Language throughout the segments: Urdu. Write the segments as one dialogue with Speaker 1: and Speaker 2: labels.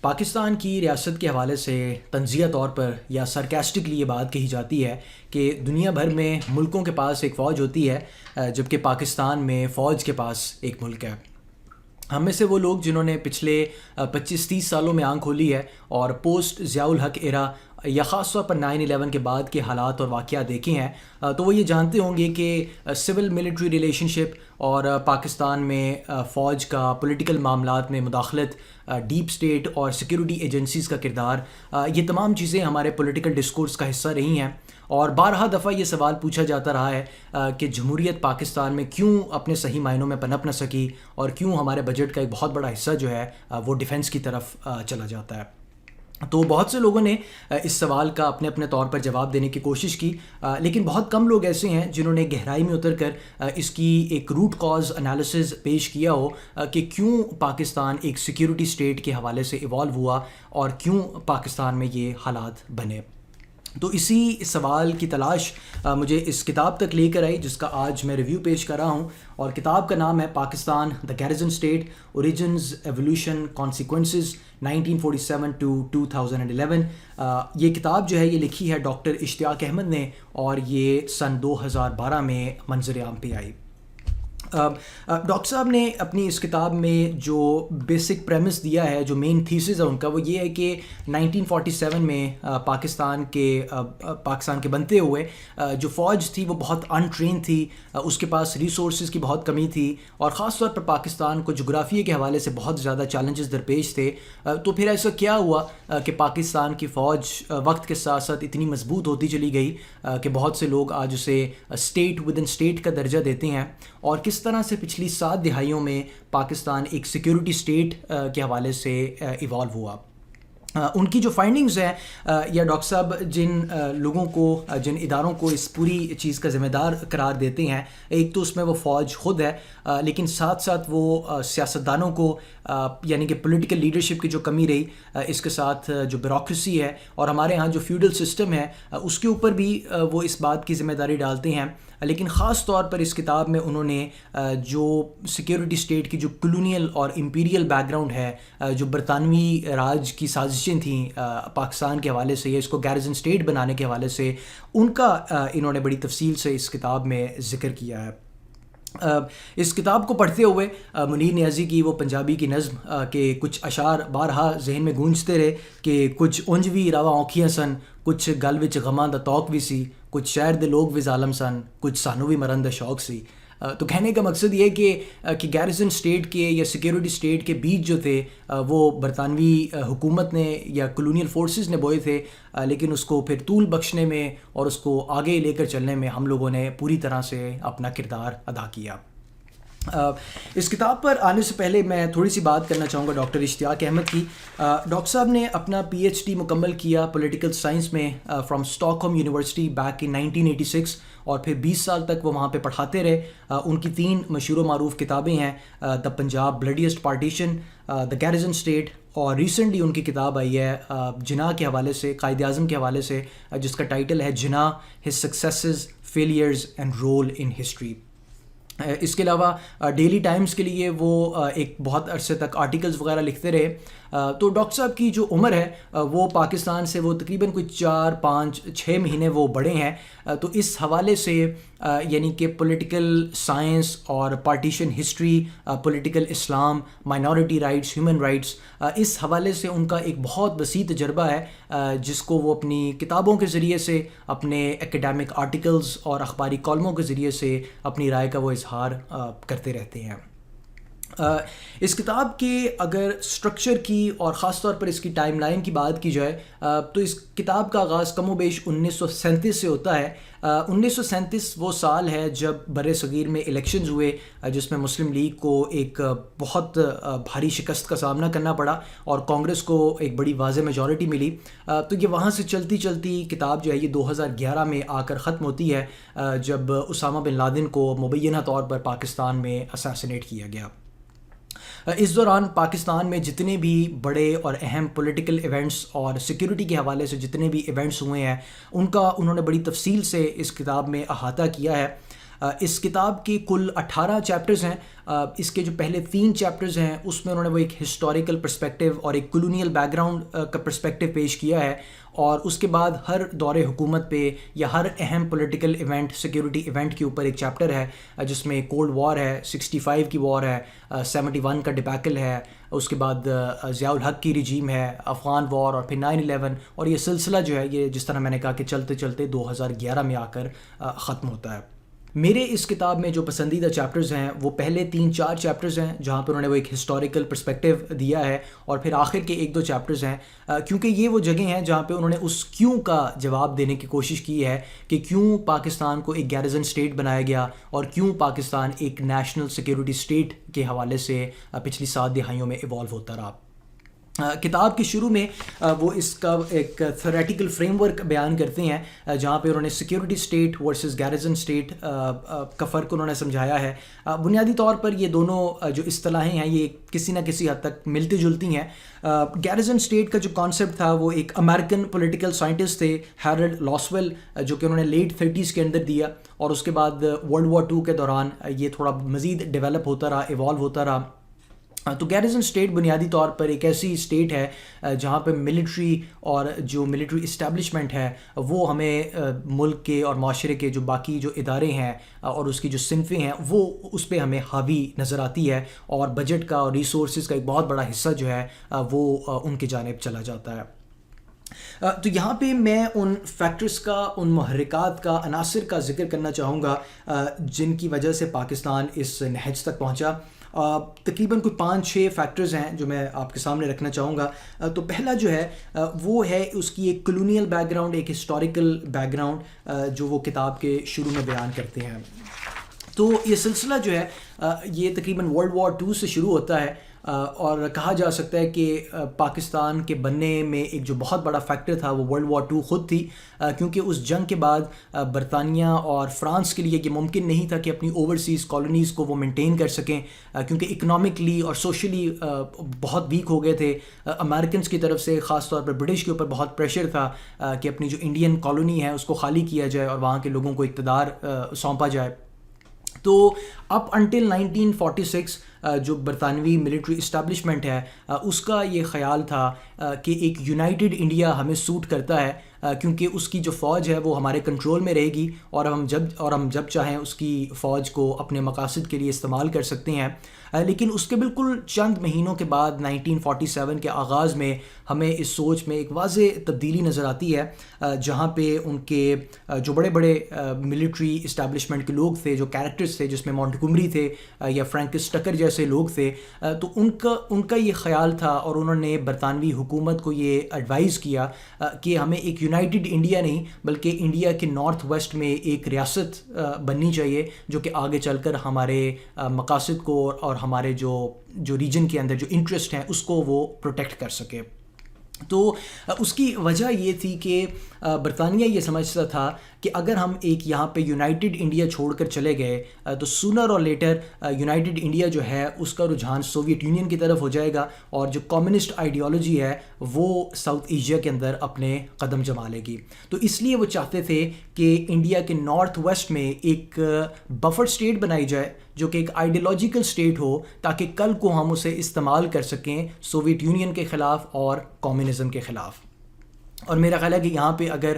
Speaker 1: پاکستان کی ریاست کے حوالے سے طنزیہ طور پر یا سرکاسٹکلی یہ بات کہی جاتی ہے کہ دنیا بھر میں ملکوں کے پاس ایک فوج ہوتی ہے، جبکہ پاکستان میں فوج کے پاس ایک ملک ہے۔ ہم میں سے وہ لوگ جنہوں نے پچھلے 25-30 سالوں میں آنکھ کھولی ہے اور پوسٹ ضیاء الحق ایرا یا خاص طور پر 9/11 کے بعد کے حالات اور واقعات دیکھے ہیں، تو وہ یہ جانتے ہوں گے کہ سول ملٹری ریلیشن شپ اور پاکستان میں فوج کا پولیٹیکل معاملات میں مداخلت، ڈیپ سٹیٹ اور سیکیورٹی ایجنسیز کا کردار، یہ تمام چیزیں ہمارے پولیٹیکل ڈسکورس کا حصہ رہی ہیں۔ اور بارہا دفعہ یہ سوال پوچھا جاتا رہا ہے کہ جمہوریت پاکستان میں کیوں اپنے صحیح معنوں میں پنپ نہ سکی اور کیوں ہمارے بجٹ کا ایک بہت بڑا حصہ جو ہے وہ ڈیفنس کی طرف چلا جاتا ہے۔ تو بہت سے لوگوں نے اس سوال کا اپنے اپنے طور پر جواب دینے کی کوشش کی، لیکن بہت کم لوگ ایسے ہیں جنہوں نے گہرائی میں اتر کر اس کی ایک روٹ کاز انالیسز پیش کیا ہو کہ کیوں پاکستان ایک سیکیورٹی سٹیٹ کے حوالے سے ایوالو ہوا اور کیوں پاکستان میں یہ حالات بنے۔ تو اسی سوال کی تلاش مجھے اس کتاب تک لے کر آئی جس کا آج میں ریویو پیش کر رہا ہوں، اور کتاب کا نام ہے Pakistan the garrison state, origins, evolution, consequences 1947 to 2011۔ یہ کتاب جو ہے یہ لکھی ہے ڈاکٹر اشتیاق احمد نے، اور یہ سن 2012 میں منظر عام پہ آئی۔ ڈاکٹر صاحب نے اپنی اس کتاب میں جو بیسک پریمس دیا ہے، جو مین تھیسز ہے ان کا، وہ یہ ہے کہ 1947 میں پاکستان کے بنتے ہوئے جو فوج تھی وہ بہت انٹرین تھی، اس کے پاس ریسورسز کی بہت کمی تھی، اور خاص طور پر پاکستان کو جغرافیے کے حوالے سے بہت زیادہ چیلنجز درپیش تھے۔ تو پھر ایسا کیا ہوا کہ پاکستان کی فوج وقت کے ساتھ ساتھ اتنی مضبوط ہوتی چلی گئی کہ بہت سے لوگ آج اسے اسٹیٹ ود ان اسٹیٹ کا درجہ دیتے ہیں، اور کس طرح سے پچھلی 7 دہائیوں میں پاکستان ایک سیکیورٹی سٹیٹ کے حوالے سے ایوالو ہوا۔ ان کی جو فائنڈنگز ہیں، یا ڈاکٹر صاحب جن لوگوں کو، جن اداروں کو اس پوری چیز کا ذمہ دار قرار دیتے ہیں، ایک تو اس میں وہ فوج خود ہے، لیکن ساتھ ساتھ وہ سیاستدانوں کو، یعنی کہ پولیٹیکل لیڈرشپ کی جو کمی رہی، اس کے ساتھ جو بیوروکریسی ہے اور ہمارے ہاں جو فیوڈل سسٹم ہے، اس کے اوپر بھی وہ اس بات کی ذمہ داری ڈالتے ہیں۔ لیکن خاص طور پر اس کتاب میں انہوں نے جو سیکیورٹی سٹیٹ کی جو کلونیل اور امپیریل بیک گراؤنڈ ہے، جو برطانوی راج کی سازشیں تھیں پاکستان کے حوالے سے یا اس کو گیرزن سٹیٹ بنانے کے حوالے سے، ان کا انہوں نے بڑی تفصیل سے اس کتاب میں ذکر کیا ہے۔ اس کتاب کو پڑھتے ہوئے منیر نیازی کی وہ پنجابی کی نظم کے کچھ اشعار بارہا ذہن میں گونجتے رہے کہ کچھ اونج وی روا آنکھیاں سن، کچھ گل وچ غماں دا توق بھی سی، کچھ شہر دے لوگ بھی ظالم سن، کچھ سانو بھی مرن دا شوق سی۔ تو کہنے کا مقصد یہ کہ گیرزن سٹیٹ کے یا سیکیورٹی سٹیٹ کے بیج جو تھے وہ برطانوی حکومت نے یا کلونیل فورسز نے بوئے تھے، لیکن اس کو پھر طول بخشنے میں اور اس کو آگے لے کر چلنے میں ہم لوگوں نے پوری طرح سے اپنا کردار ادا کیا۔ اس کتاب پر آنے سے پہلے میں تھوڑی سی بات کرنا چاہوں گا ڈاکٹر اشتیاق احمد کی۔ ڈاکٹر صاحب نے اپنا پی ایچ ڈی مکمل کیا پولیٹیکل سائنس میں from stock home university back in 1986، اور پھر 20 سال تک وہ وہاں پہ پڑھاتے رہے۔ ان کی 3 مشہور و معروف کتابیں ہیں، دا پنجاب بلڈیسٹ پارٹیشن، دا گیرزن اسٹیٹ، اور ریسنٹلی ان کی کتاب آئی ہے جناح کے حوالے سے، قائد اعظم کے حوالے سے، جس کا ٹائٹل ہے Jinnah, his successes, failures and role in history. اس کے علاوہ ڈیلی ٹائمز کے لیے وہ ایک بہت عرصے تک آرٹیکلز وغیرہ لکھتے رہے۔ تو ڈاکٹر صاحب کی جو عمر ہے وہ پاکستان سے وہ تقریباً کوئی 4-5-6 مہینے وہ بڑے ہیں۔ تو اس حوالے سے یعنی کہ پولیٹیکل سائنس اور partition history, political Islam, minority rights, human rights, اس حوالے سے ان کا ایک بہت وسیع تجربہ ہے، جس کو وہ اپنی کتابوں کے ذریعے سے، اپنے ایکڈیمک آرٹیکلز اور اخباری کالموں کے ذریعے سے اپنی رائے کا وہ اظہار کرتے رہتے ہیں۔ اس کتاب کے اگر سٹرکچر کی اور خاص طور پر اس کی ٹائم لائن کی بات کی جائے تو اس کتاب کا آغاز کم و بیش 1937 سے ہوتا ہے۔ 1937 وہ سال ہے جب بر صغیر میں الیکشنز ہوئے، جس میں مسلم لیگ کو ایک بہت بھاری شکست کا سامنا کرنا پڑا اور کانگریس کو ایک بڑی واضح میجورٹی ملی۔ تو یہ وہاں سے چلتی چلتی کتاب جو ہے یہ 2011 میں آ کر ختم ہوتی ہے، جب اسامہ بن لادن کو مبینہ طور پر پاکستان میں اساسینیٹ کیا گیا۔ اس دوران پاکستان میں جتنے بھی بڑے اور اہم پولیٹیکل ایونٹس اور سیکیورٹی کے حوالے سے جتنے بھی ایونٹس ہوئے ہیں ان کا انہوں نے بڑی تفصیل سے اس کتاب میں احاطہ کیا ہے۔ اس کتاب کے کل 18 چیپٹرز ہیں. اس کے جو پہلے 3 چیپٹرز ہیں اس میں انہوں نے وہ ایک ہسٹوریکل پرسپیکٹیو اور ایک کلونیل بیک گراؤنڈ کا پرسپیکٹیو پیش کیا ہے, اور اس کے بعد ہر دور حکومت پہ یا ہر اہم پولیٹیکل ایونٹ, سیکیورٹی ایونٹ کے اوپر ایک چیپٹر ہے, جس میں کولڈ وار ہے, 65 کی وار ہے, 71 کا ڈیبیکل ہے, اس کے بعد ضیاء الحق کی رجیم ہے, افغان وار, اور پھر 9/11, اور یہ سلسلہ جو ہے یہ جس طرح میں نے کہا کہ چلتے چلتے 2011 میں آ کر ختم ہوتا ہے. میرے اس کتاب میں جو پسندیدہ چیپٹرز ہیں وہ پہلے 3-4 چیپٹرز ہیں جہاں پر انہوں نے وہ ایک ہسٹوریکل پرسپیکٹیو دیا ہے, اور پھر آخر کے 1-2 چیپٹرز ہیں کیونکہ یہ وہ جگہیں ہیں جہاں پہ انہوں نے اس کیوں کا جواب دینے کی کوشش کی ہے کہ کیوں پاکستان کو ایک گیرزن اسٹیٹ بنایا گیا, اور کیوں پاکستان ایک نیشنل سیکیورٹی اسٹیٹ کے حوالے سے پچھلی 7 دہائیوں میں ایوالو ہوتا رہا. کتاب کے شروع میں وہ اس کا ایک تھیوریٹیکل فریم ورک بیان کرتے ہیں جہاں پہ انہوں نے security state versus garrison state کا فرق انہوں نے سمجھایا ہے. بنیادی طور پر یہ دونوں جو اصطلاحیں ہیں یہ کسی نہ کسی حد تک ملتی جلتی ہیں. گیرزن اسٹیٹ کا جو کانسیپٹ تھا وہ ایک امریکن پولیٹیکل سائنٹسٹ تھے ہیرلڈ لاسویل, جو کہ انہوں نے لیٹ 30s کے اندر دیا, اور اس کے بعد ورلڈ وار 2 کے دوران یہ تھوڑا مزید ڈیولپ ہوتا رہا, ایوالو ہوتا رہا. تو گیرزن اسٹیٹ بنیادی طور پر ایک ایسی اسٹیٹ ہے جہاں پہ ملٹری اور جو ملٹری اسٹیبلشمنٹ ہے وہ ہمیں ملک کے اور معاشرے کے جو باقی جو ادارے ہیں اور اس کی جو صنفیں ہیں وہ اس پہ ہمیں حاوی نظر آتی ہے, اور بجٹ کا اور ریسورسز کا ایک بہت بڑا حصہ جو ہے وہ ان کی جانب چلا جاتا ہے. تو یہاں پہ میں ان فیکٹرز کا, ان محرکات کا, عناصر کا ذکر کرنا چاہوں گا جن کی وجہ سے پاکستان اس نہج تک پہنچا. تقریباً کوئی 5-6 فیکٹرز ہیں جو میں آپ کے سامنے رکھنا چاہوں گا. تو پہلا جو ہے وہ ہے اس کی ایک کلونیل بیک گراؤنڈ, ایک ہسٹوریکل بیک گراؤنڈ جو وہ کتاب کے شروع میں بیان کرتے ہیں. تو یہ سلسلہ جو ہے یہ تقریباً ورلڈ وار 2 سے شروع ہوتا ہے, اور کہا جا سکتا ہے کہ پاکستان کے بننے میں ایک جو بہت بڑا فیکٹر تھا وہ ورلڈ وار 2 خود تھی, کیونکہ اس جنگ کے بعد برطانیہ اور فرانس کے لیے یہ ممکن نہیں تھا کہ اپنی اوورسیز کالونیز کو وہ مینٹین کر سکیں, کیونکہ اکنامکلی اور سوشلی بہت ویک ہو گئے تھے. امریکنز کی طرف سے خاص طور پر برٹش کے اوپر بہت پریشر تھا کہ اپنی جو انڈین کالونی ہے اس کو خالی کیا جائے اور وہاں کے لوگوں کو اقتدار سونپا جائے. تو اپ انٹل 1946 جو برطانوی ملٹری اسٹیبلشمنٹ ہے اس کا یہ خیال تھا کہ ایک یونائٹڈ انڈیا ہمیں سوٹ کرتا ہے, کیونکہ اس کی جو فوج ہے وہ ہمارے کنٹرول میں رہے گی, اور ہم جب چاہیں اس کی فوج کو اپنے مقاصد کے لیے استعمال کر سکتے ہیں. لیکن اس کے بالکل چند مہینوں کے بعد 1947 کے آغاز میں ہمیں اس سوچ میں ایک واضح تبدیلی نظر آتی ہے, جہاں پہ ان کے جو بڑے بڑے ملٹری اسٹیبلشمنٹ کے لوگ تھے, جو کیریکٹرز تھے, جس میں مونٹگومری تھے یا فرینکس ٹکر جیسے لوگ تھے, تو ان کا یہ خیال تھا, اور انہوں نے برطانوی حکومت کو یہ ایڈوائز کیا کہ ہمیں ایک یونائٹڈ انڈیا نہیں بلکہ انڈیا کے نارتھ ویسٹ میں ایک ریاست بننی چاہیے جو کہ آگے چل کر ہمارے مقاصد کو اور ہمارے جو ریجن کے اندر جو انٹرسٹ ہیں اس کو وہ پروٹیکٹ کر سکے. تو اس کی وجہ یہ تھی کہ برطانیہ یہ سمجھتا تھا کہ اگر ہم ایک یہاں پہ یونائٹڈ انڈیا چھوڑ کر چلے گئے تو سونر اور لیٹر یونائٹڈ انڈیا جو ہے اس کا رجحان سوویت یونین کی طرف ہو جائے گا, اور جو کمیونسٹ آئیڈیالوجی ہے وہ ساؤتھ ایشیا کے اندر اپنے قدم جما لے گی. تو اس لیے وہ چاہتے تھے کہ انڈیا کے نارتھ ویسٹ میں ایک بفر اسٹیٹ بنائی جائے جو کہ ایک آئیڈیالوجیکل اسٹیٹ ہو, تاکہ کل کو ہم اسے استعمال کر سکیں سوویت یونین کے خلاف اور کمیونزم کے خلاف. اور میرا خیال ہے کہ یہاں پہ اگر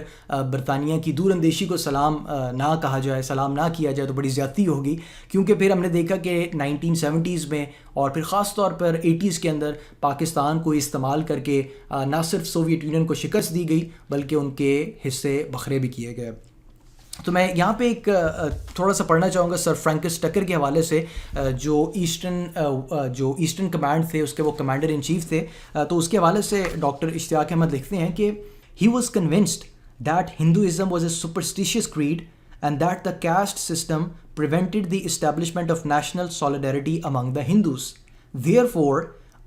Speaker 1: برطانیہ کی دور اندیشی کو سلام نہ کہا جائے, سلام نہ کیا جائے تو بڑی زیادتی ہوگی, کیونکہ پھر ہم نے دیکھا کہ 1970s میں اور پھر خاص طور پر 80s کے اندر پاکستان کو استعمال کر کے نہ صرف سوویت یونین کو شکست دی گئی بلکہ ان کے حصے بکھرے بھی کیے گئے. تو میں یہاں پہ ایک تھوڑا سا پڑھنا چاہوں گا سر فرینکس ٹکر کے حوالے سے, جو ایسٹرن کمانڈ تھے اس کے وہ کمانڈر ان چیف تھے. تو اس کے حوالے سے ڈاکٹر اشتیاق احمد لکھتے ہیں کہ he was convinced that Hinduism was a superstitious creed and that the caste system prevented the establishment of national solidarity among the Hindus. Therefore,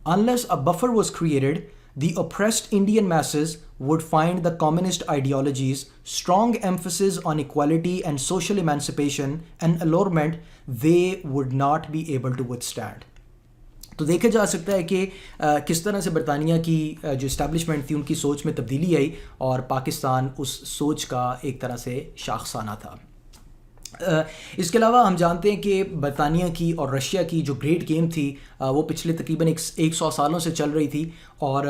Speaker 1: unless a buffer was created, the oppressed Indian masses would find the communist ideologies, strong emphasis on equality and social emancipation, an allurement they would not be able to withstand. تو دیکھا جا سکتا ہے کہ کس طرح سے برطانیہ کی جو اسٹیبلشمنٹ تھی ان کی سوچ میں تبدیلی آئی, اور پاکستان اس سوچ کا ایک طرح سے شاخسانہ تھا. اس کے علاوہ ہم جانتے ہیں کہ برطانیہ کی اور رشیا کی جو گریٹ گیم تھی وہ پچھلے تقریباً 100 سالوں سے چل رہی تھی، اور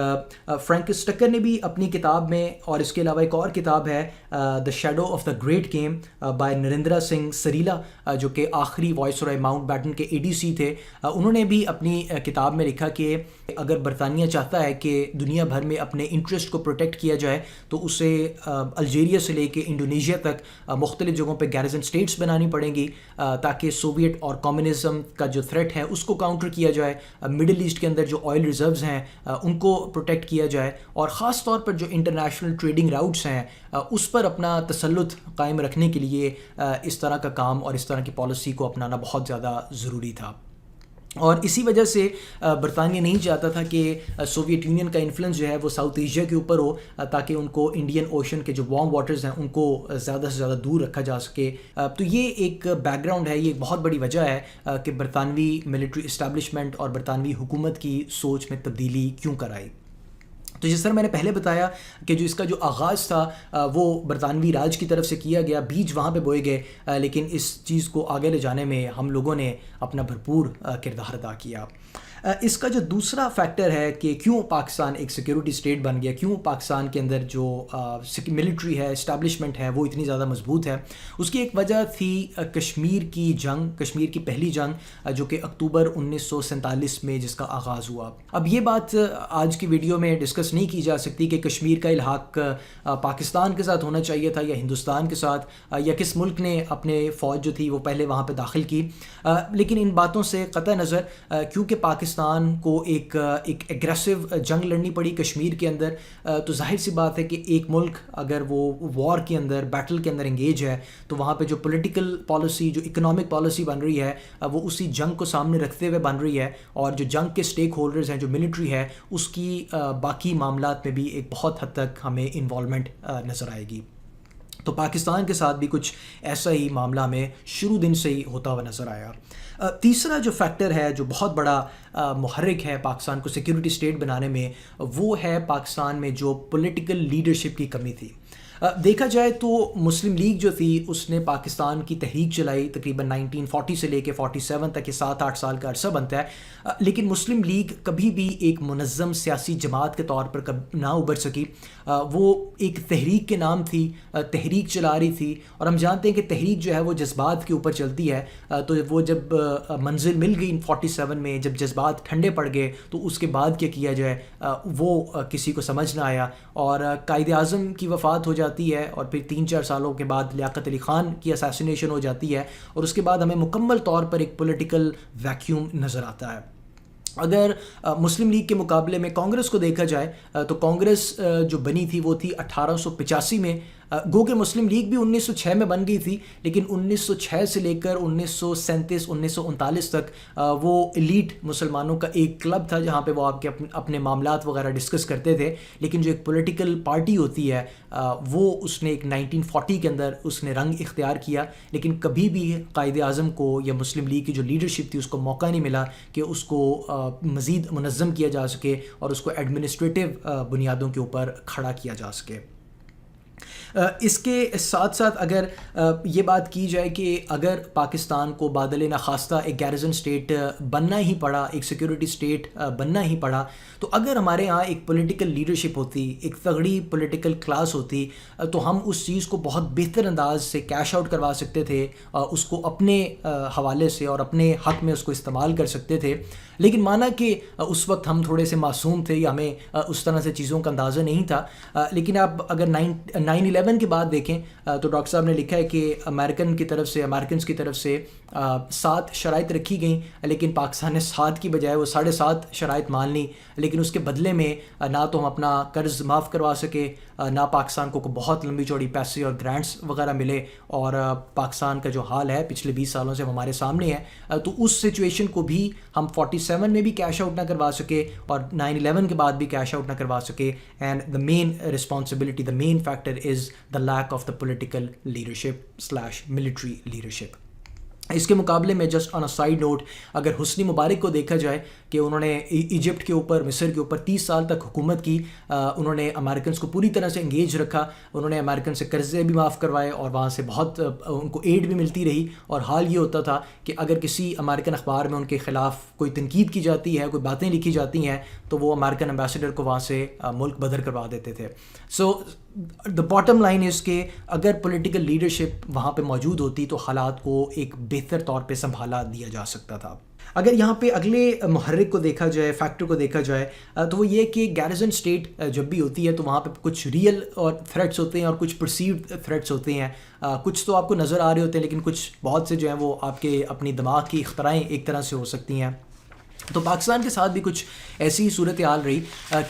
Speaker 1: فرینکس ٹکر نے بھی اپنی کتاب میں، اور اس کے علاوہ ایک اور کتاب ہے the shadow of the great game by Narendra Singh Sarila, جو کہ آخری وائس رائے ماؤنٹ بیٹن کے ADC تھے، انہوں نے بھی اپنی کتاب میں لکھا کہ اگر برطانیہ چاہتا ہے کہ دنیا بھر میں اپنے انٹرسٹ کو پروٹیکٹ کیا جائے تو اسے الجیریا سے لے کے انڈونیشیا تک مختلف جگہوں پہ گیرزن اسٹیٹس بنانی پڑیں گی تاکہ سوویٹ اور کمیونزم کا جو تھریٹ ہے اس کو کاؤنٹر کیا جائے، مڈل ایسٹ کے اندر جو آئل ریزروز ہیں ان کو پروٹیکٹ کیا جائے، اور خاص طور پر جو انٹرنیشنل ٹریڈنگ راؤٹس ہیں اس پر اپنا تسلط قائم رکھنے کے لیے اس طرح کا کام اور اس طرح کی پالیسی کو اپنانا بہت زیادہ ضروری تھا۔ اور اسی وجہ سے برطانیہ نہیں چاہتا تھا کہ سوویت یونین کا انفلوئنس جو ہے وہ ساؤتھ ایشیا کے اوپر ہو، تاکہ ان کو انڈین اوشن کے جو وارم واٹرز ہیں ان کو زیادہ سے زیادہ دور رکھا جا سکے۔ تو یہ ایک بیک گراؤنڈ ہے، یہ ایک بہت بڑی وجہ ہے کہ برطانوی ملٹری اسٹیبلشمنٹ اور برطانوی حکومت کی سوچ میں تبدیلی کیوں کرائی۔ تو جس طرح میں نے پہلے بتایا کہ جو اس کا جو آغاز تھا وہ برطانوی راج کی طرف سے کیا گیا، بیج وہاں پہ بوئے گئے، لیکن اس چیز کو آگے لے جانے میں ہم لوگوں نے اپنا بھرپور کردار ادا کیا۔ اس کا جو دوسرا فیکٹر ہے کہ کیوں پاکستان ایک سیکیورٹی اسٹیٹ بن گیا، کیوں پاکستان کے اندر جو ملٹری ہے، اسٹیبلشمنٹ ہے، وہ اتنی زیادہ مضبوط ہے، اس کی ایک وجہ تھی کشمیر کی جنگ، کشمیر کی پہلی جنگ جو کہ اکتوبر 1947 میں جس کا آغاز ہوا۔ اب یہ بات آج کی ویڈیو میں ڈسکس نہیں کی جا سکتی کہ کشمیر کا الحاق پاکستان کے ساتھ ہونا چاہیے تھا یا ہندوستان کے ساتھ، یا کس ملک نے اپنے فوج جو تھی وہ پہلے وہاں پہ داخل کی، لیکن ان باتوں سے قطع نظر کیونکہ پاکستان کو ایک ایگریسو جنگ لڑنی پڑی کشمیر کے اندر، تو ظاہر سی بات ہے کہ ایک ملک اگر وہ وار کے اندر، بیٹل کے اندر انگیج ہے تو وہاں پہ جو پولیٹیکل پالیسی، جو اکنامک پالیسی بن رہی ہے وہ اسی جنگ کو سامنے رکھتے ہوئے بن رہی ہے، اور جو جنگ کے سٹیک ہولڈرز ہیں، جو ملٹری ہے، اس کی باقی معاملات میں بھی ایک بہت حد تک ہمیں انوالومنٹ نظر آئے گی۔ تو پاکستان کے ساتھ بھی کچھ ایسا ہی معاملہ ہمیں شروع دن سے ہی ہوتا ہوا نظر آیا۔ تیسرا جو فیکٹر ہے جو بہت بڑا محرک ہے پاکستان کو سیکیورٹی اسٹیٹ بنانے میں، وہ ہے پاکستان میں جو پولیٹیکل لیڈرشپ کی کمی تھی۔ دیکھا جائے تو مسلم لیگ جو تھی اس نے پاکستان کی تحریک چلائی تقریباً 1940 سے لے کے 47 تک، یہ 7-8 سال کا عرصہ بنتا ہے، لیکن مسلم لیگ کبھی بھی ایک منظم سیاسی جماعت کے طور پر نہ ابھر سکی۔ وہ ایک تحریک کے نام تھی، تحریک چلا رہی تھی، اور ہم جانتے ہیں کہ تحریک جو ہے وہ جذبات کے اوپر چلتی ہے، تو وہ جب منزل مل گئی 47 میں، جب جذبات ٹھنڈے پڑ گئے تو اس کے بعد کیا کیا جائے وہ کسی کو سمجھ نہ آیا، اور قائد اعظم کی وفات ہو جاتی ہے، اور پھر 3-4 سالوں کے بعد لیاقت علی خان کی اسیسینیشن ہو جاتی ہے، اور اس کے بعد ہمیں مکمل طور پر ایک پولیٹیکل ویکیوم نظر آتا ہے۔ اگر مسلم لیگ کے مقابلے میں کانگریس کو دیکھا جائے تو کانگریس جو بنی تھی وہ تھی 1885 میں، گو کہ مسلم لیگ بھی 1906 میں بن گئی تھی، لیکن 1906 سے لے کر 1937 1939 تک وہ ایلیٹ مسلمانوں کا ایک کلب تھا جہاں پہ وہ آپ کے اپنے معاملات وغیرہ ڈسکس کرتے تھے، لیکن جو ایک پولیٹیکل پارٹی ہوتی ہے وہ اس نے ایک 1940 کے اندر اس نے رنگ اختیار کیا، لیکن کبھی بھی قائد اعظم کو یا مسلم لیگ کی جو لیڈرشپ تھی اس کو موقع نہیں ملا کہ اس کو مزید منظم کیا جا سکے اور اس کو ایڈمنسٹریٹو بنیادوں کے اوپر کھڑا کیا جا سکے۔ اس کے ساتھ ساتھ اگر یہ بات کی جائے کہ اگر پاکستان کو بادل ناخواستہ ایک گیرزن اسٹیٹ بننا ہی پڑا، ایک سیکیورٹی اسٹیٹ بننا ہی پڑا، تو اگر ہمارے ہاں ایک پولیٹیکل لیڈرشپ ہوتی، ایک تگڑی پولیٹیکل کلاس ہوتی، تو ہم اس چیز کو بہت بہتر انداز سے کیش آؤٹ کروا سکتے تھے، اس کو اپنے حوالے سے اور اپنے حق میں اس کو استعمال کر سکتے تھے۔ لیکن مانا کہ اس وقت ہم تھوڑے سے معصوم تھے یا ہمیں اس طرح سے چیزوں کا اندازہ نہیں تھا، لیکن اب اگر 9/11 کے بعد دیکھیں تو ڈاکٹر صاحب نے لکھا ہے کہ امریکنس کی طرف سے 7 شرائط رکھی گئیں، لیکن پاکستان نے 7 کی بجائے وہ 7.5 شرائط مان لی، لیکن اس کے بدلے میں نہ تو ہم اپنا قرض معاف کروا سکے، نہ پاکستان کو بہت لمبی چوڑی پیسے اور گرانٹس وغیرہ ملے، اور پاکستان کا جو حال ہے پچھلے 20 سالوں سے ہمارے سامنے ہے، تو اس سچویشن کو بھی ہم 47 میں بھی کیش آؤٹ نہ کروا سکے اور 9/11 کے بعد بھی کیش آؤٹ نہ کروا سکے، and the main responsibility, the main factor is the lack of the political leadership / military leadership. اس کے مقابلے میں just on a side note اگر حسنی مبارک کو دیکھا جائے کہ انہوں نے ایجپٹ کے اوپر، مصر کے اوپر 30 سال تک حکومت کی، انہوں نے امریکنس کو پوری طرح سے انگیج رکھا، انہوں نے امریکن سے قرضے بھی معاف کروائے اور وہاں سے بہت ان کو ایڈ بھی ملتی رہی، اور حال یہ ہوتا تھا کہ اگر کسی امریکن اخبار میں ان کے خلاف کوئی تنقید کی جاتی ہے، کوئی باتیں لکھی جاتی ہیں، تو وہ امریکن ایمبیسڈر کو وہاں سے ملک بدر کروا دیتے تھے. سو دا باٹم لائن از کہ اگر پولیٹیکل لیڈرشپ وہاں پہ موجود ہوتی تو حالات کو ایک بہتر طور پہ سنبھالا دیا جا سکتا تھا. اگر یہاں پہ اگلے محرک کو دیکھا جائے، فیکٹر کو دیکھا جائے، تو وہ یہ کہ گیرزن اسٹیٹ جب بھی ہوتی ہے تو وہاں پہ کچھ ریئل اور تھریٹس ہوتے ہیں اور کچھ پرسیوڈ تھریٹس ہوتے ہیں. کچھ تو آپ کو نظر آ رہے ہوتے ہیں، لیکن کچھ بہت سے جو ہیں وہ آپ کے اپنی دماغ کی اختراعیں ایک طرح سے ہو سکتی ہیں. تو پاکستان کے ساتھ بھی کچھ ایسی صورتحال رہی،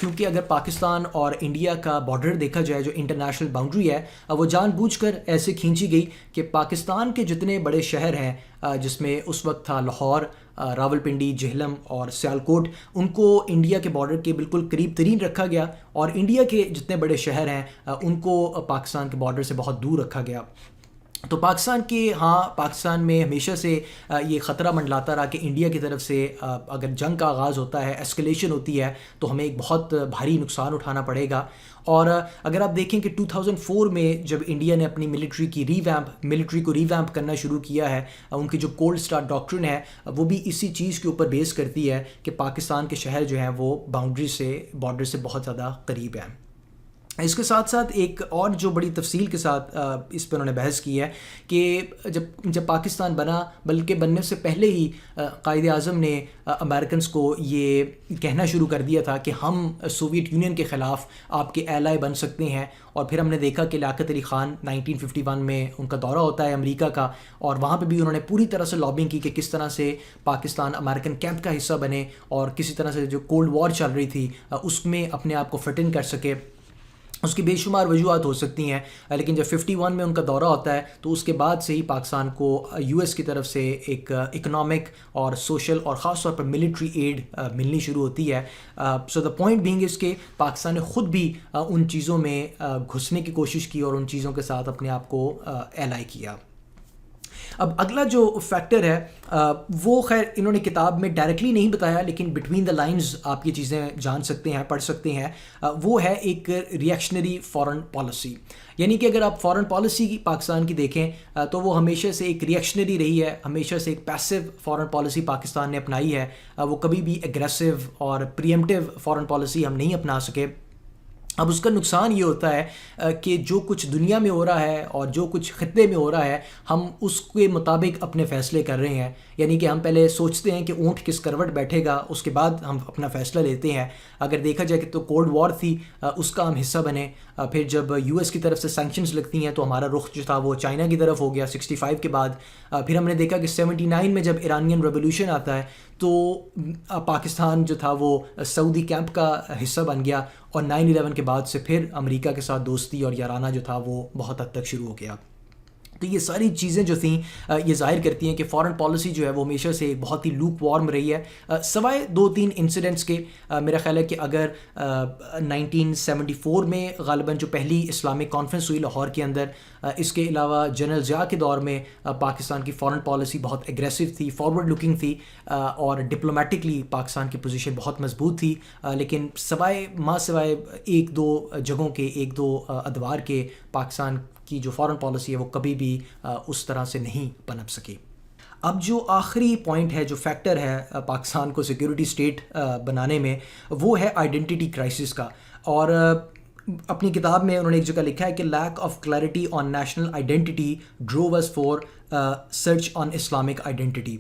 Speaker 1: کیونکہ اگر پاکستان اور انڈیا کا بارڈر دیکھا جائے، جو انٹرنیشنل باؤنڈری ہے، وہ جان بوجھ کر ایسے کھینچی گئی کہ پاکستان کے جتنے بڑے شہر ہیں، جس میں اس وقت تھا لاہور، راولپنڈی، جہلم اور سیالکوٹ، ان کو انڈیا کے بارڈر کے بالکل قریب ترین رکھا گیا، اور انڈیا کے جتنے بڑے شہر ہیں ان کو پاکستان کے بارڈر سے بہت دور رکھا گیا. تو پاکستان میں ہمیشہ سے یہ خطرہ منڈلاتا رہا کہ انڈیا کی طرف سے اگر جنگ کا آغاز ہوتا ہے، ایسکلیشن ہوتی ہے، تو ہمیں ایک بہت بھاری نقصان اٹھانا پڑے گا. اور اگر آپ دیکھیں کہ 2004 میں جب انڈیا نے اپنی ملٹری کو ریویمپ کرنا شروع کیا ہے، ان کی جو کولڈ اسٹارٹ ڈاکٹرن ہے وہ بھی اسی چیز کے اوپر بیس کرتی ہے کہ پاکستان کے شہر جو ہیں وہ بارڈر سے بہت زیادہ قریب ہیں. اس کے ساتھ ساتھ ایک اور جو بڑی تفصیل کے ساتھ اس پہ انہوں نے بحث کی ہے کہ جب پاکستان بنا، بلکہ بننے سے پہلے ہی قائد اعظم نے امریکنس کو یہ کہنا شروع کر دیا تھا کہ ہم سوویت یونین کے خلاف آپ کے ایلائی بن سکتے ہیں. اور پھر ہم نے دیکھا کہ لیاقت علی خان 1951 میں ان کا دورہ ہوتا ہے امریکہ کا، اور وہاں پہ بھی انہوں نے پوری طرح سے لابنگ کی کہ کس طرح سے پاکستان امریکن کیمپ کا حصہ بنے اور کسی طرح سے جو کولڈ وار چل رہی تھی اس میں اپنے آپ کو فٹ ان کر سکے. اس کی بے شمار وجوہات ہو سکتی ہیں، لیکن جب 51 میں ان کا دورہ ہوتا ہے تو اس کے بعد سے ہی پاکستان کو یو ایس کی طرف سے ایک اکنامک اور سوشل اور خاص طور پر ملٹری ایڈ ملنی شروع ہوتی ہے. سو دا پوائنٹ بینگ از کہ پاکستان نے خود بھی ان چیزوں میں گھسنے کی کوشش کی اور ان چیزوں کے ساتھ اپنے آپ کو ایلائی کیا. اب اگلا جو فیکٹر ہے وہ خیر انہوں نے کتاب میں ڈائریکٹلی نہیں بتایا، لیکن بٹوین دا لائنز آپ یہ چیزیں جان سکتے ہیں، پڑھ سکتے ہیں. وہ ہے ایک ریئیکشنری فارن پالیسی. یعنی کہ اگر آپ فارن پالیسی کی پاکستان کی دیکھیں تو وہ ہمیشہ سے ایک ریئیکشنری رہی ہے، ہمیشہ سے ایک پیسو فارن پالیسی پاکستان نے اپنائی ہے. وہ کبھی بھی ایگریسو اور پریمپٹیو فارن پالیسی ہم نہیں اپنا سکے. اب اس کا نقصان یہ ہوتا ہے کہ جو کچھ دنیا میں ہو رہا ہے اور جو کچھ خطے میں ہو رہا ہے، ہم اس کے مطابق اپنے فیصلے کر رہے ہیں. یعنی کہ ہم پہلے سوچتے ہیں کہ اونٹ کس کروٹ بیٹھے گا، اس کے بعد ہم اپنا فیصلہ لیتے ہیں. اگر دیکھا جائے کہ تو کولڈ وار تھی، اس کا ہم حصہ بنے. پھر جب یو ایس کی طرف سے سینکشنز لگتی ہیں تو ہمارا رخ جو تھا وہ چائنا کی طرف ہو گیا 65 کے بعد. پھر ہم نے دیکھا کہ 79 میں جب ایرانین ریولوشن آتا ہے تو پاکستان جو تھا وہ سعودی کیمپ کا حصہ بن گیا، اور 9/11 کے بعد سے پھر امریکہ کے ساتھ دوستی اور یارانہ جو تھا وہ بہت حد تک شروع ہو گیا. تو یہ ساری چیزیں جو تھیں یہ ظاہر کرتی ہیں کہ فارن پالیسی جو ہے وہ ہمیشہ سے ایک بہت ہی لوپ وارم رہی ہے، سوائے 2-3 انسیڈنٹس کے. میرا خیال ہے کہ اگر 1974 میں غالباً جو پہلی اسلامک کانفرنس ہوئی لاہور کے اندر، اس کے علاوہ جنرل ضیاء کے دور میں پاکستان کی فارن پالیسی بہت ایگریسو تھی، فارورڈ لکنگ تھی، اور ڈپلومیٹکلی پاکستان کی پوزیشن بہت مضبوط تھی. لیکن سوائے 1-2 جگہوں کے، 1-2 ادوار کے، پاکستان کی جو فارن پالیسی ہے وہ کبھی بھی اس طرح سے نہیں پنپ سکی. اب جو آخری پوائنٹ ہے، جو فیکٹر ہے پاکستان کو سیکیورٹی اسٹیٹ بنانے میں، وہ ہے آئیڈینٹی کرائسس کا. اور اپنی کتاب میں انہوں نے ایک جگہ لکھا ہے کہ lack of clarity on national identity drove us for search on Islamic identity.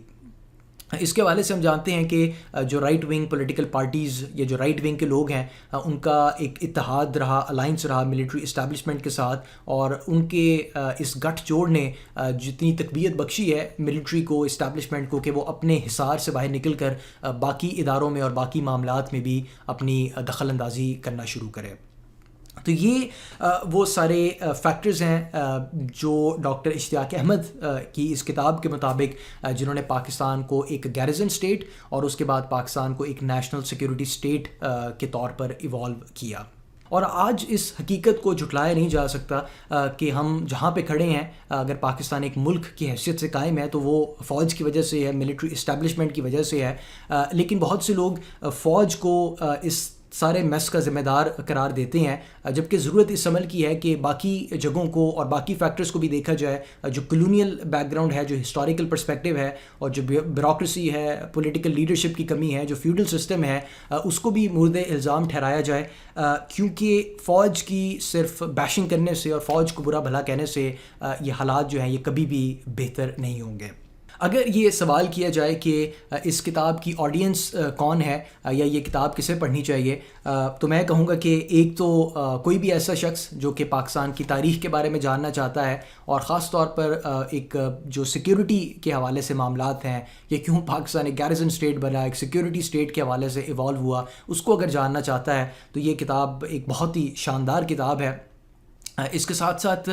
Speaker 1: اس کے حوالے سے ہم جانتے ہیں کہ جو رائٹ ونگ پولیٹیکل پارٹیز یا جو رائٹ ونگ کے لوگ ہیں، ان کا ایک اتحاد رہا، الائنس رہا ملٹری اسٹیبلشمنٹ کے ساتھ، اور ان کے اس گٹھ جوڑ نے جتنی تقویت بخشی ہے ملٹری کو، اسٹیبلشمنٹ کو، کہ وہ اپنے حصار سے باہر نکل کر باقی اداروں میں اور باقی معاملات میں بھی اپنی دخل اندازی کرنا شروع کرے. تو یہ وہ سارے فیکٹرز ہیں جو ڈاکٹر اشتیاق احمد کی اس کتاب کے مطابق، جنہوں نے پاکستان کو ایک گیرزن اسٹیٹ اور اس کے بعد پاکستان کو ایک نیشنل سیکیورٹی اسٹیٹ کے طور پر ایوالو کیا. اور آج اس حقیقت کو جھٹلایا نہیں جا سکتا کہ ہم جہاں پہ کھڑے ہیں، اگر پاکستان ایک ملک کی حیثیت سے قائم ہے تو وہ فوج کی وجہ سے ہے، ملٹری اسٹیبلشمنٹ کی وجہ سے ہے، لیکن بہت سے لوگ فوج کو اس سارے میس کا ذمہ دار قرار دیتے ہیں، جبکہ ضرورت اس عمل کی ہے کہ باقی جگہوں کو اور باقی فیکٹرز کو بھی دیکھا جائے، جو کلونیل بیک گراؤنڈ ہے، جو ہسٹوریکل پرسپیکٹیو ہے، اور جو بیوروکریسی ہے، پولیٹیکل لیڈرشپ کی کمی ہے، جو فیوڈل سسٹم ہے، اس کو بھی مورد الزام ٹھہرایا جائے، کیونکہ فوج کی صرف بیشنگ کرنے سے اور فوج کو برا بھلا کہنے سے یہ حالات جو ہیں یہ کبھی بھی بہتر نہیں ہوں گے۔ اگر یہ سوال کیا جائے کہ اس کتاب کی آڈینس کون ہے یا یہ کتاب کسے پڑھنی چاہیے، تو میں کہوں گا کہ ایک تو کوئی بھی ایسا شخص جو کہ پاکستان کی تاریخ کے بارے میں جاننا چاہتا ہے، اور خاص طور پر ایک جو سیکیورٹی کے حوالے سے معاملات ہیں، یہ کیوں پاکستان ایک گیرزن اسٹیٹ بنا، ایک سیکیورٹی اسٹیٹ کے حوالے سے ایوالو ہوا، اس کو اگر جاننا چاہتا ہے تو یہ کتاب ایک بہت ہی شاندار کتاب ہے۔ اس کے ساتھ ساتھ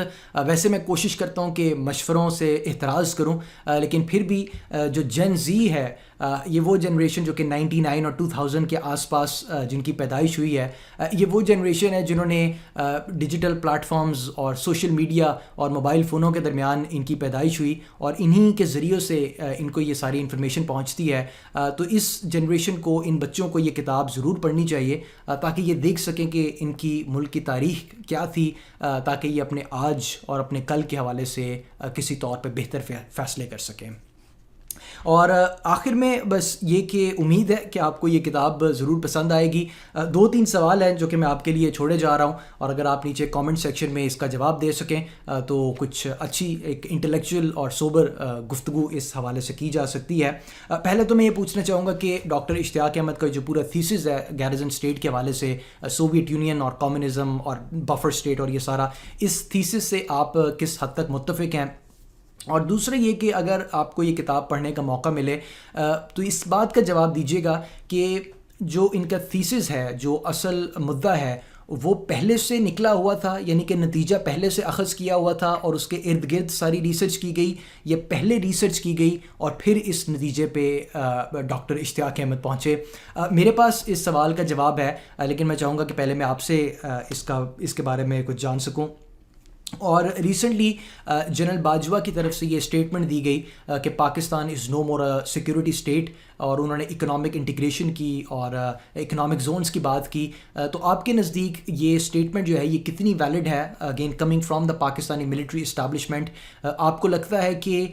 Speaker 1: ویسے میں کوشش کرتا ہوں کہ مشوروں سے احتراز کروں، لیکن پھر بھی جو جن زی ہے، یہ وہ جنریشن جو کہ 99 اور 2000 کے آس پاس جن کی پیدائش ہوئی ہے، یہ وہ جنریشن ہے جنہوں نے ڈیجیٹل پلیٹ فارمز اور سوشل میڈیا اور موبائل فونوں کے درمیان ان کی پیدائش ہوئی، اور انہی کے ذریعے سے ان کو یہ ساری انفارمیشن پہنچتی ہے۔ تو اس جنریشن کو، ان بچوں کو یہ کتاب ضرور پڑھنی چاہیے تاکہ یہ دیکھ سکیں کہ ان کی ملک کی تاریخ کیا تھی، تاکہ یہ اپنے آج اور اپنے کل کے حوالے سے کسی طور پہ بہتر فیصلے کر سکیں۔ اور آخر میں بس یہ کہ امید ہے کہ آپ کو یہ کتاب ضرور پسند آئے گی۔ 2-3 سوال ہیں جو کہ میں آپ کے لیے چھوڑے جا رہا ہوں، اور اگر آپ نیچے کامنٹ سیکشن میں اس کا جواب دے سکیں تو کچھ اچھی ایک انٹلیکچوئل اور سوبر گفتگو اس حوالے سے کی جا سکتی ہے۔ پہلے تو میں یہ پوچھنا چاہوں گا کہ ڈاکٹر اشتیاق احمد کا جو پورا تھیسس ہے گیرزن اسٹیٹ کے حوالے سے، سوویت یونین اور کمیونزم اور بفر اسٹیٹ اور یہ سارا، اس تھیسس سے آپ کس حد تک متفق ہیں؟ اور دوسرا یہ کہ اگر آپ کو یہ کتاب پڑھنے کا موقع ملے تو اس بات کا جواب دیجیے گا کہ جو ان کا تھیسس ہے، جو اصل مدعا ہے، وہ پہلے سے نکلا ہوا تھا، یعنی کہ نتیجہ پہلے سے اخذ کیا ہوا تھا اور اس کے ارد گرد ساری ریسرچ کی گئی، یا پہلے ریسرچ کی گئی اور پھر اس نتیجے پہ ڈاکٹر اشتیاق احمد پہنچے؟ میرے پاس اس سوال کا جواب ہے، لیکن میں چاہوں گا کہ پہلے میں آپ سے اس کے بارے میں کچھ جان سکوں۔ اور ریسنٹلی جنرل باجوہ کی طرف سے یہ اسٹیٹمنٹ دی گئی کہ پاکستان از نو مور اے سیکیورٹی اسٹیٹ، اور انہوں نے اکنامک انٹیگریشن کی اور اکنامک زونز کی بات کی۔ تو آپ کے نزدیک یہ اسٹیٹمنٹ جو ہے یہ کتنی ویلڈ ہے، again coming from the Pakistani military establishment? آپ کو لگتا ہے کہ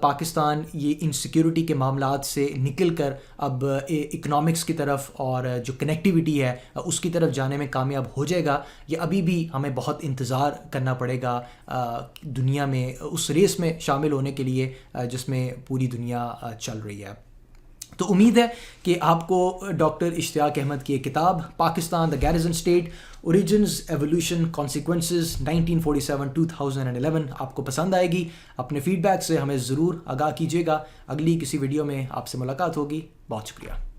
Speaker 1: پاکستان یہ انسیکیورٹی کے معاملات سے نکل کر اب اکنامکس کی طرف اور جو کنیکٹیوٹی ہے اس کی طرف جانے میں کامیاب ہو جائے گا، یا ابھی بھی ہمیں بہت انتظار کرنا پڑے گا دنیا میں اس ریس میں شامل ہونے کے لیے جس میں پوری دنیا چل رہی ہے؟ تو امید ہے کہ آپ کو ڈاکٹر اشتیاق احمد کی ایک کتاب Pakistan the garrison state, origins, evolution, consequences 1947-2011 آپ کو پسند آئے گی۔ اپنے فیڈ بیک سے ہمیں ضرور آگاہ کیجیے گا۔ اگلی کسی ویڈیو میں آپ سے ملاقات ہوگی۔ بہت شکریہ۔